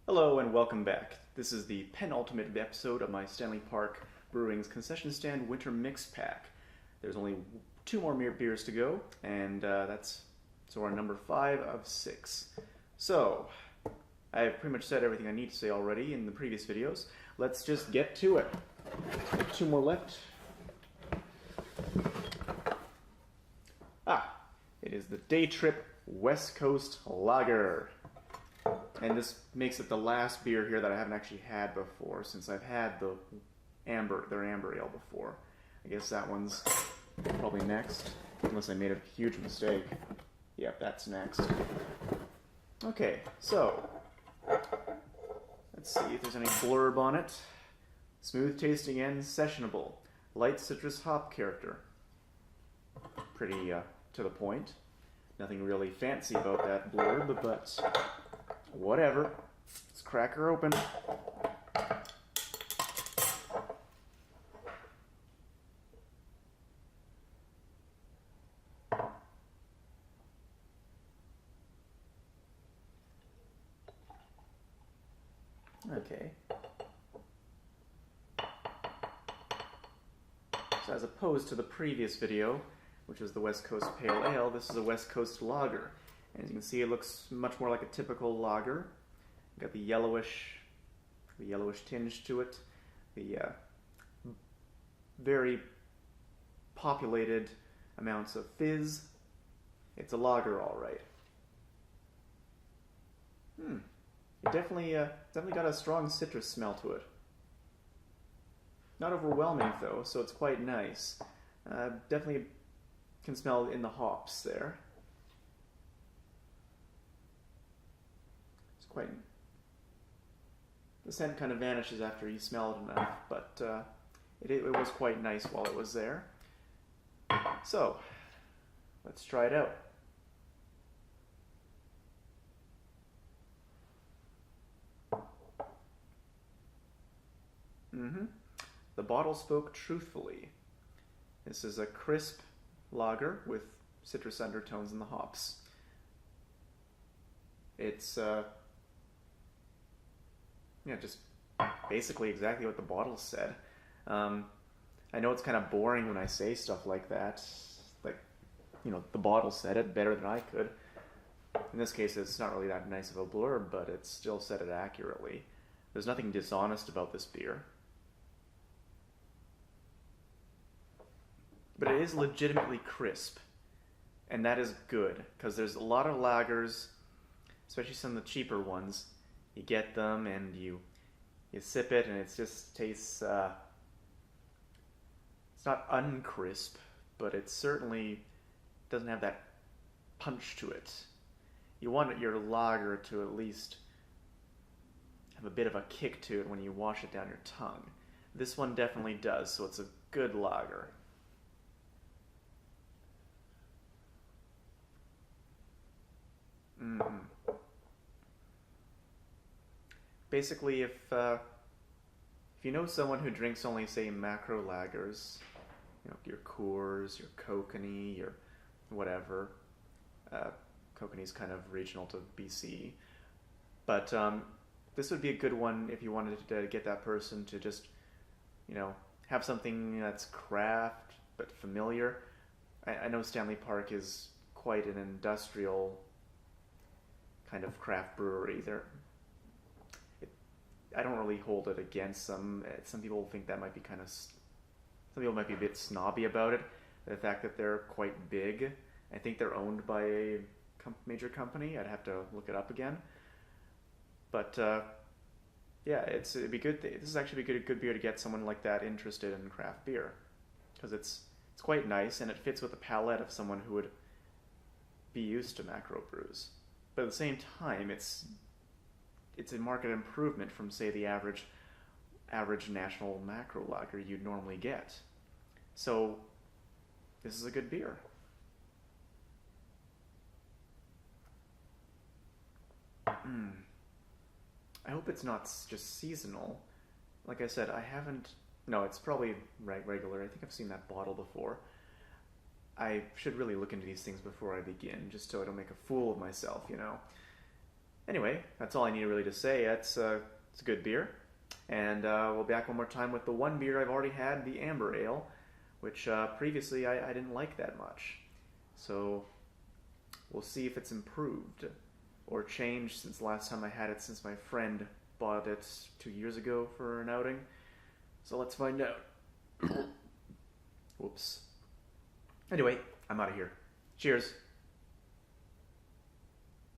Hello and welcome back. This is the penultimate episode of my Stanley Park Brewing's Concession Stand Winter Mix Pack. There's only two more beers to go, and that's our number 5 of 6. So, I've pretty much said everything I need to say already in the previous videos. Let's just get to it. Two more left. It is the Day Trip West Coast Lager. And this makes it the last beer here that I haven't actually had before, since I've had their amber ale before. I guess that one's probably next, unless I made a huge mistake. Yep, that's next. Okay, so let's see if there's any blurb on it. Smooth tasting and sessionable. Light citrus hop character. Pretty to the point. Nothing really fancy about that blurb, but whatever. Let's crack her open. Okay. So as opposed to the previous video, which was the West Coast Pale Ale, this is a West Coast Lager. And as you can see, it looks much more like a typical lager. Got the yellowish tinge to it. The very populated amounts of fizz. It's a lager, all right. It definitely got a strong citrus smell to it. Not overwhelming though, so it's quite nice. Definitely can smell in the hops there. The scent kind of vanishes after you smell it enough, but it was quite nice while it was there. So, let's try it out. The bottle spoke truthfully. This is a crisp lager with citrus undertones in the hops. It's just basically exactly what the bottle said. I know it's kind of boring when I say stuff like that. Like, the bottle said it better than I could. In this case, it's not really that nice of a blurb, but it still said it accurately. There's nothing dishonest about this beer. But it is legitimately crisp. And that is good, because there's a lot of lagers, especially some of the cheaper ones. You get them and you sip it and it just tastes, it's not uncrisp, but it certainly doesn't have that punch to it. You want your lager to at least have a bit of a kick to it when you wash it down your tongue. This one definitely does, so it's a good lager. Basically, if you know someone who drinks only, say, macro lagers, your Coors, your Kokanee, your whatever. Kokanee's kind of regional to BC, but this would be a good one if you wanted to get that person to just, have something that's craft but familiar. I know Stanley Park is quite an industrial kind of craft brewery. I don't really hold it against them. Some people think that might be some people might be a bit snobby about it. The fact that they're quite big. I think they're owned by a major company. I'd have to look it up again. But yeah, it'd be good. This is actually a good beer to get someone like that interested in craft beer, because it's quite nice and it fits with the palate of someone who would be used to macro brews. But at the same time, it's a market improvement from, say, the average national macro lager you'd normally get. So this is a good beer. I hope it's not just seasonal. Like I said, no, it's probably regular. I think I've seen that bottle before. I should really look into these things before I begin, just so I don't make a fool of myself, Anyway, that's all I need really to say. It's a good beer. And we'll be back one more time with the one beer I've already had, the Amber Ale, which previously I didn't like that much. So we'll see if it's improved or changed since the last time I had it, since my friend bought it 2 years ago for an outing. So let's find out. Whoops. Anyway, I'm out of here. Cheers.